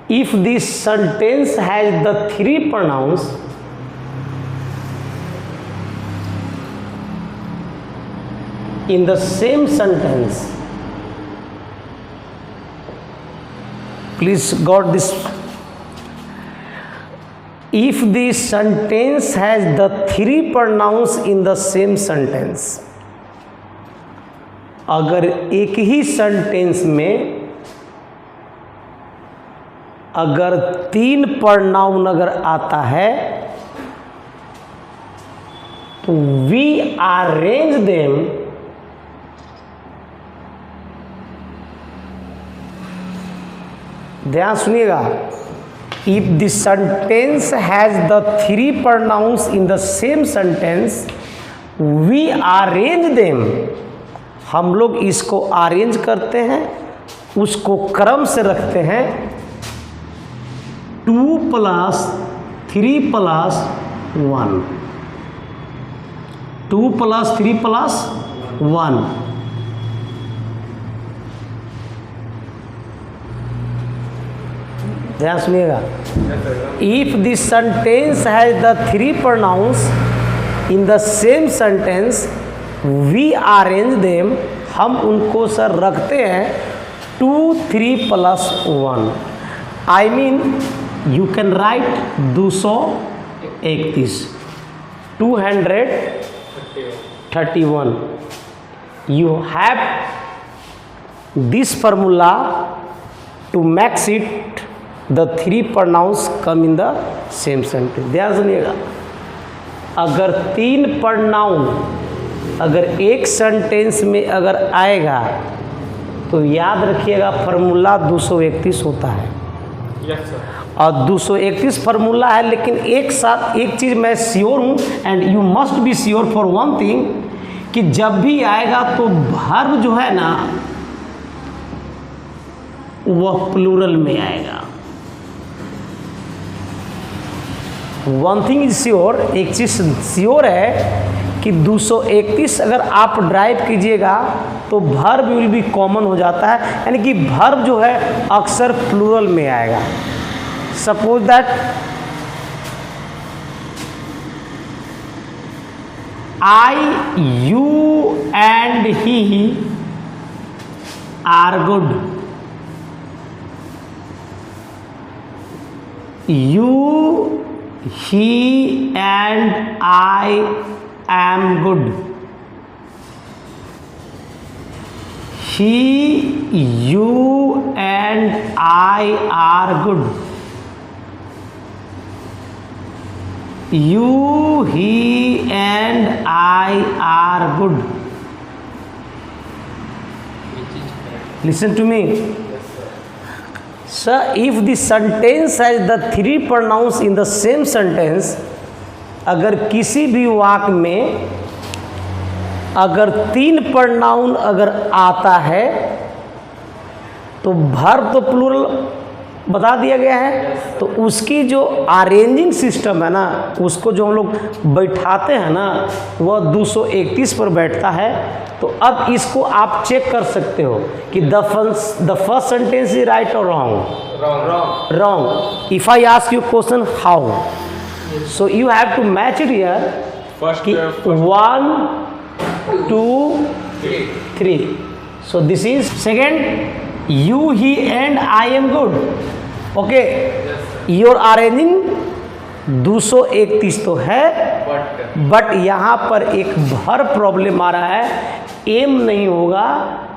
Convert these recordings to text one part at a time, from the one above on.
if this sentence has the three pronouns, in the same sentence, please got this, if the sentence has the three pronouns in the same sentence, अगर एक ही sentence में अगर तीन pronoun अगर आता है तो वी अरेंज देम ध्यान सुनिएगा, if the sentence has the three pronouns in the same sentence we arrange them, हम लोग इसको अरेंज करते हैं, उसको क्रम से रखते हैं 2 + 3 + 1, 2 + 3 + 1। ध्यान सुनिएगा, if the sentence has the three pronouns in the same sentence we arrange them, हम उनको सर रखते हैं 2, 3 + 1। I mean you can write 231, 231। You have this formula to max it the three pronouns come in the same sentence. ध्यान सुनिएगा, अगर तीन pronoun अगर एक सेंटेंस में अगर आएगा तो याद रखिएगा फार्मूला 231 होता है। Yes sir. और 231 फार्मूला है, लेकिन एक साथ एक चीज़ मैं श्योर हूँ and you must be sure for one thing, कि जब भी आएगा तो वर्ब जो है ना वह प्लूरल में आएगा। वन थिंग इज श्योर, एक चीज़ श्योर है कि 231 अगर आप ड्राइव कीजिएगा तो वर्ब विल बी कॉमन हो जाता है, यानी कि वर्ब जो है अक्सर प्लूरल में आएगा। Suppose that I, you and he are good, you, he and I am good, he, you and I are good, you, he and I are good। Listen to me. Sir, if the sentence has the three pronouns in the same sentence, अगर किसी भी वाक्य में अगर तीन pronoun अगर आता है तो वर्ब तो प्लूरल बता दिया गया है, तो उसकी जो अरेंजिंग सिस्टम है ना, उसको जो हम लोग बैठाते हैं ना, वह 231 पर बैठता है। तो अब इसको आप चेक कर सकते हो कि the first sentence is right और wrong. Wrong. If I ask you question how, so you have to match it here. 1, 2, 3। So this is second, you, he and I am good। Okay, your arranging 231 तो है, but यहाँ पर एक भर problem आ रहा है, M नहीं होगा,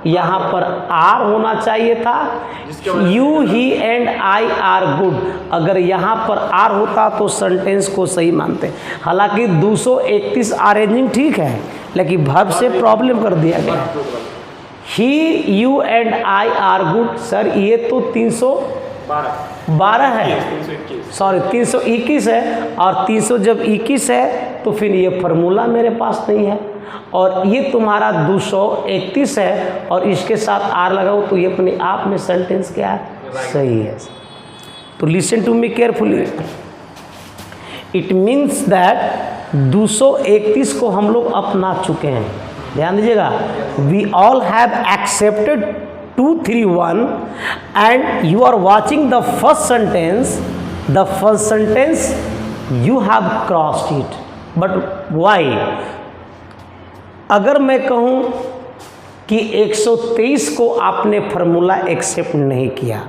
यहाँ पर आर होना चाहिए था। You, he and I are good, अगर यहाँ पर आर होता तो सेंटेंस को सही मानते। हालांकि 231 अरेंजिंग ठीक है, लेकिन भर से प्रॉब्लम कर दिया गया। He, you and I are good, sir ये तो 312 है, सॉरी 321 है, और 300 जब 21 है तो फिर ये फार्मूला मेरे पास नहीं है, और ये तुम्हारा 231 है और इसके साथ आर लगाओ तो ये अपने आप में सेंटेंस क्या है, सही है। तो listen to me carefully, it means that 231 को हम लोग अपना चुके हैं। ध्यान दीजिएगा, we all have accepted 2, 3, 1 and you are watching the first sentence you have crossed it. But why? अगर मैं कहूँ कि 123 को आपने फार्मूला एक्सेप्ट नहीं किया,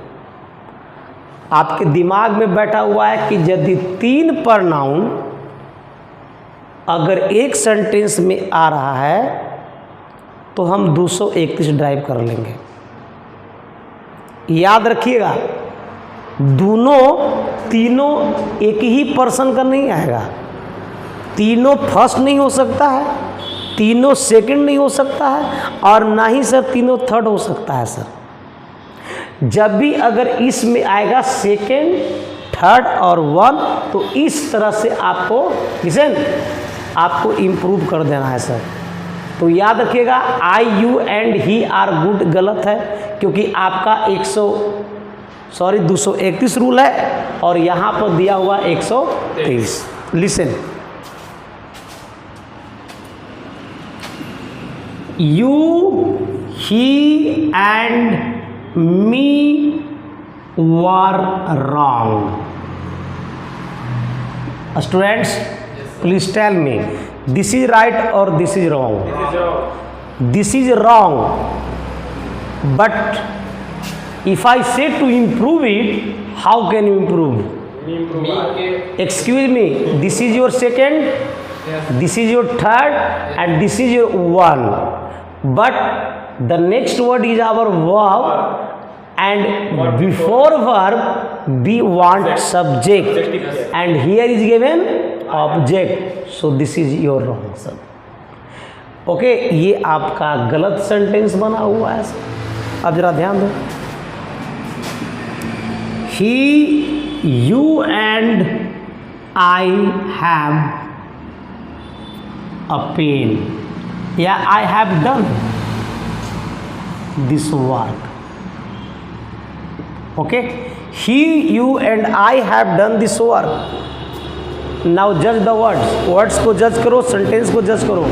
आपके दिमाग में बैठा हुआ है कि यदि 3 प्रोनाउन अगर एक सेंटेंस में आ रहा है तो हम 231 ड्राइव कर लेंगे। याद रखिएगा, तीनों एक ही पर्सन का नहीं आएगा। तीनों फर्स्ट नहीं हो सकता है, तीनों सेकंड नहीं हो सकता है, और ना ही सर तीनों थर्ड हो सकता है सर। जब भी अगर इसमें आएगा सेकंड, थर्ड और 1, तो इस तरह से आपको इम्प्रूव कर देना है सर। तो याद रखिएगा, I, you and he are good गलत है, क्योंकि आपका 231 रूल है और यहाँ पर दिया हुआ 123। Listen, you, he and me were wrong. Students, please tell me, this is right or this is wrong? This is wrong. But if I say to improve it, how can you improve? Excuse me, this is your second, this is your third, and this is your 1. But the next word is our verb, and before verb we want subject, and here is given object. So this is your wrong sir. Okay, ये आपका गलत sentence बना हुआ है। अब जरा ध्यान दो, he, you and I have a pen. Yeah, I have done this work. Okay, he, you and I have done this work. Now judge the words को जज करो, सेंटेंस को जज करो।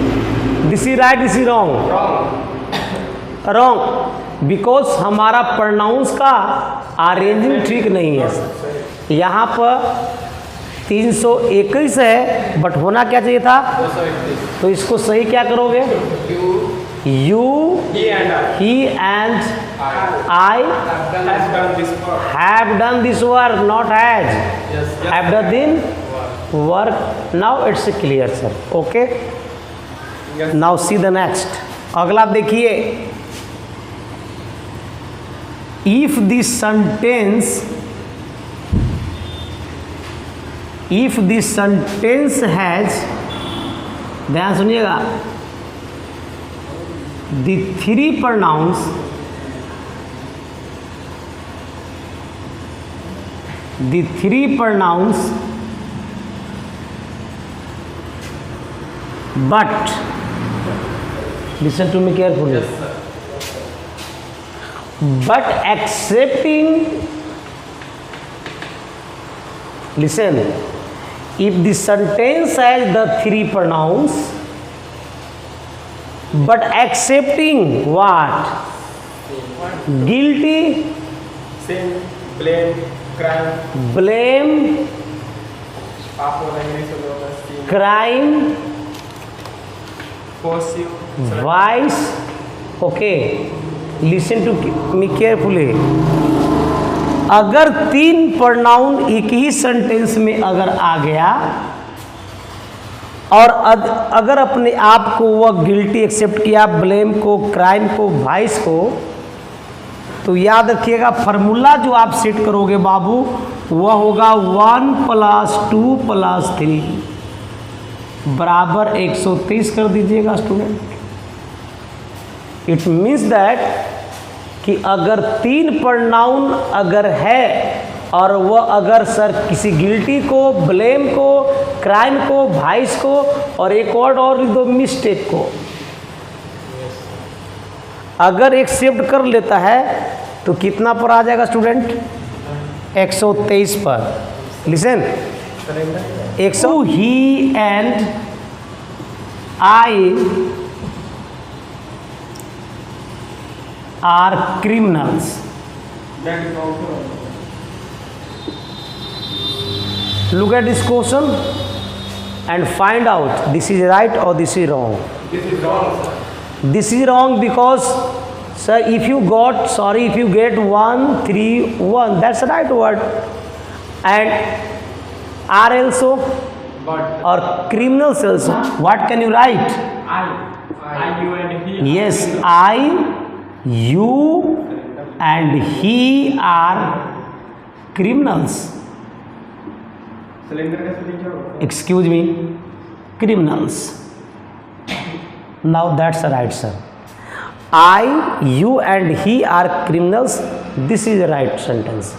This is right, this is wrong. Wrong because हमारा pronounce का arranging ठीक नहीं है। यहाँ पर 321 है, बट होना क्या चाहिए था? 231। तो इसको सही क्या करोगे? You, he and I have done this work, not has. Have done this work. Now it's clear sir. Okay. Now see the next. अगला देखिए, if this sentence has, ध्यान सुनिएगा, the 3 pronouns but listen to me carefully. Yes, sir. But accepting, listen, if the sentence has the 3 pronouns but accepting what? Guilty, sin, blame, crime, possessive, vice. Okay, listen to me carefully. अगर 3 pronoun एक ही sentence में अगर आ गया और अगर अपने आप को वह गिल्टी एक्सेप्ट किया, ब्लेम को, क्राइम को, वाइस को, तो याद रखिएगा फार्मूला जो आप सेट करोगे बाबू, वह होगा 1 + 2 + 3 बराबर 123 कर दीजिएगा स्टूडेंट। इट मीन्स दैट कि अगर 3 प्रोनाउन अगर है और वह अगर सर किसी गिल्टी को, ब्लेम को, क्राइम को, वाइस को और एक और लिख दो मिस्टेक को, अगर एक्सेप्ट कर लेता है तो कितना पर आ जाएगा स्टूडेंट? 123 पर। Listen, 100 he and I are criminals. That is also wrong. Look at this question and find out this is right or this is wrong. This is wrong, sir. This is wrong because, sir, if you get 1, 3, 1, that's the right word. And are also But or criminals also. What can you write? I, you and he. Yes, I, you and he are criminals. Cylinder का spelling क्या होगा? Excuse me, criminals. Now that's the right, sir. I, you and he are criminals. This is the right sentence.